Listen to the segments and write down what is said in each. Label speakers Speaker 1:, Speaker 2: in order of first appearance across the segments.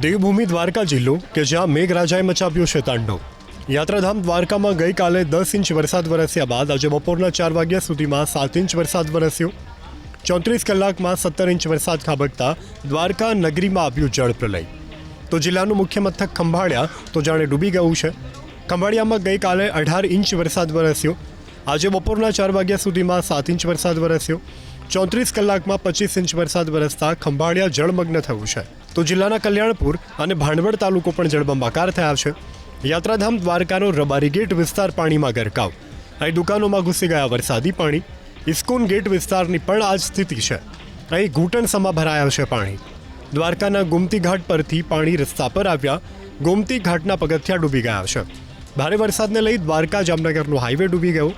Speaker 1: દેવભૂમિ દ્વારકા જિલ્લો કે જ્યાં મેઘરાજાએ મચાવ્યો છે તાંડવ. યાત્રાધામ દ્વારકામાં ગઈકાલે 10 ઇંચ વરસાદ વરસ્યા બાદ આજે બપોરના 4 વાગ્યા સુધીમાં 7 ઇંચ વરસાદ વરસ્યો. 34 કલાકમાં 17 ઇંચ વરસાદ ખાબકતા દ્વારકા નગરીમાં આવ્યું જળપ્રલય. તો જિલ્લાનું મુખ્ય મથક ખંભાળિયા તો જાણે ડૂબી ગયું છે. ખંભાળિયામાં ગઈકાલે 18 ઇંચ વરસાદ વરસ્યો. આજે બપોરના 4 વાગ્યા સુધીમાં 7 ઇંચ વરસાદ વરસ્યો. 34 કલાકમાં 25 ઇંચ વરસાદ વરસતા ખંભાળિયા જળમગ્ન થયું છે. તો જિલ્લાના કલ્યાણપુર અને ભાંડવડ તાલુકો પણ જળબંબાકાર થયા છે. યાત્રાધામ દ્વારકાનો રબારી ગેટ વિસ્તાર પાણીમાં ગરકાવ. અહીં દુકાનોમાં ઘૂસી ગયા વરસાદી પાણી. ઇસ્કોન ગેટ વિસ્તારની પણ આ જ સ્થિતિ છે. અહીં ઘૂંટણસમાં ભરાયા છે પાણી. દ્વારકાના ગોમતી ઘાટ પરથી પાણી રસ્તા પર આવ્યા. ગોમતી ઘાટના પગથિયા ડૂબી ગયા છે. ભારે વરસાદને લઈ દ્વારકા જામનગરનો હાઈવે ડૂબી ગયો.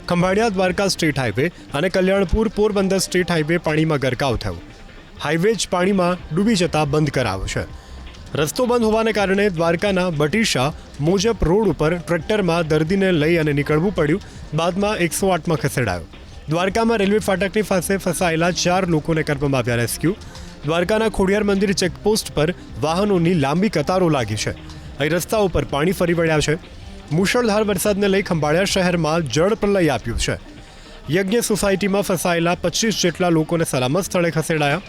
Speaker 1: ખંભાળિયા દ્વારકા સ્ટેટ હાઈવે અને કલ્યાણપુર પોરબંદર સ્ટેટ હાઈવે પાણીમાં ગરકાવ થયો. હાઈવે જ પાણીમાં ડૂબી જતા બંધ કરાયો છે. રસ્તો બંધ હોવાને કારણે દ્વારકાના બટીશા મોજપ રોડ ઉપર ટ્રેક્ટરમાં દર્દીને લઈ અને નીકળવું પડ્યું. બાદમાં 108માં ખસેડાયો. દ્વારકામાં રેલવે ફાટકની પાસે ફસાયેલા 4 લોકોને કરવામાં આવ્યા રેસ્ક્યુ. દ્વારકાના ખોડિયાર મંદિર ચેકપોસ્ટ પર વાહનોની લાંબી કતારો લાગી છે. અહીં રસ્તા ઉપર પાણી ફરી વળ્યા છે. મુશળધાર વરસાદને લઈ ખંભાળિયા શહેરમાં જળ પ્રલય આપ્યું છે. યજ્ઞ સોસાયટીમાં ફસાયેલા 25 જેટલા લોકોને સલામત સ્થળે ખસેડાયા.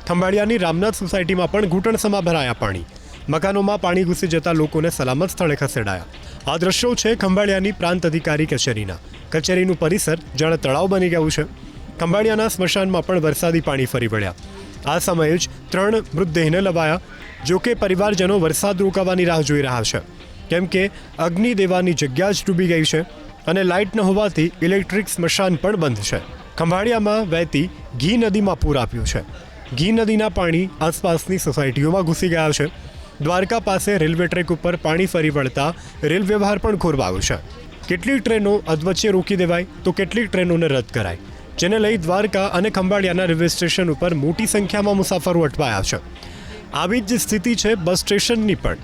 Speaker 1: ખંભાળિયાની રામનાથ સોસાયટીમાં પણ ઘૂંટણસમાં ભરાયા પાણી. મકાનોમાં પાણી ઘૂસી જતા લોકોને સલામત સ્થળે ખસેડાયા. આ દ્રશ્યો છે ખંભાળિયાની પ્રાંત અધિકારી કચેરીના. કચેરીનું પરિસર જાણે તળાવ બની ગયું છે. ખંભાળિયાના સ્મશાનમાં પણ વરસાદી પાણી ફરી વળ્યા. આ સમયે જ 3 મૃતદેહને લવાયા. જોકે પરિવારજનો વરસાદ રોકાવાની રાહ જોઈ રહ્યા છે, કેમ કે અગ્નિ દેવાની જગ્યા જ ડૂબી ગઈ છે અને લાઇટ ન હોવાથી ઇલેક્ટ્રિક સ્મશાન પણ બંધ છે. ખંભાળિયામાં વહેતી ઘી નદીમાં પૂર આપ્યું છે. ઘી નદીના પાણી આસપાસની સોસાયટીઓમાં ઘૂસી ગયા છે. દ્વારકા પાસે રેલવે ટ્રેક ઉપર પાણી ફરી વળતા રેલ વ્યવહાર પણ ખોરવાયો છે. કેટલીક ટ્રેનો અધવચ્ચે રોકી દેવાય તો કેટલીક ટ્રેનોને રદ કરાય, જેને લઈ દ્વારકા અને ખંભાળિયાના રેલવે સ્ટેશન ઉપર મોટી સંખ્યામાં મુસાફરો અટવાયા છે. આવી જ સ્થિતિ છે બસ સ્ટેશનની પણ.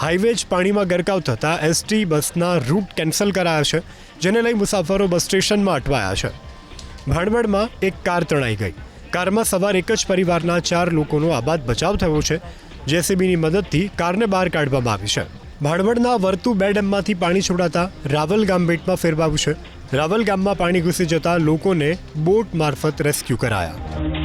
Speaker 1: હાઈવે જ પાણીમાં ગરકાવ થતાં એસટી બસના રૂટ કેન્સલ કરાયા છે, જેને લઈ મુસાફરો બસ સ્ટેશનમાં અટવાયા છે. ભાંડવડમાં એક કાર તણાઈ ગઈ. કારમાં સવાર એક જ પરિવારના 4 લોકોનો આબાદ બચાવ થયો છે. જેસીબીની મદદથી કારને બહાર કાઢવામાં આવી છે. ભાંડવડના વર્તુ 2 ડેમમાંથી પાણી છોડાતા રાવલ ગામ બેટમાં ફેરવાયું છે. રાવલ ગામમાં પાણી ઘૂસી જતા લોકોને બોટ મારફત રેસ્ક્યુ કરાયા.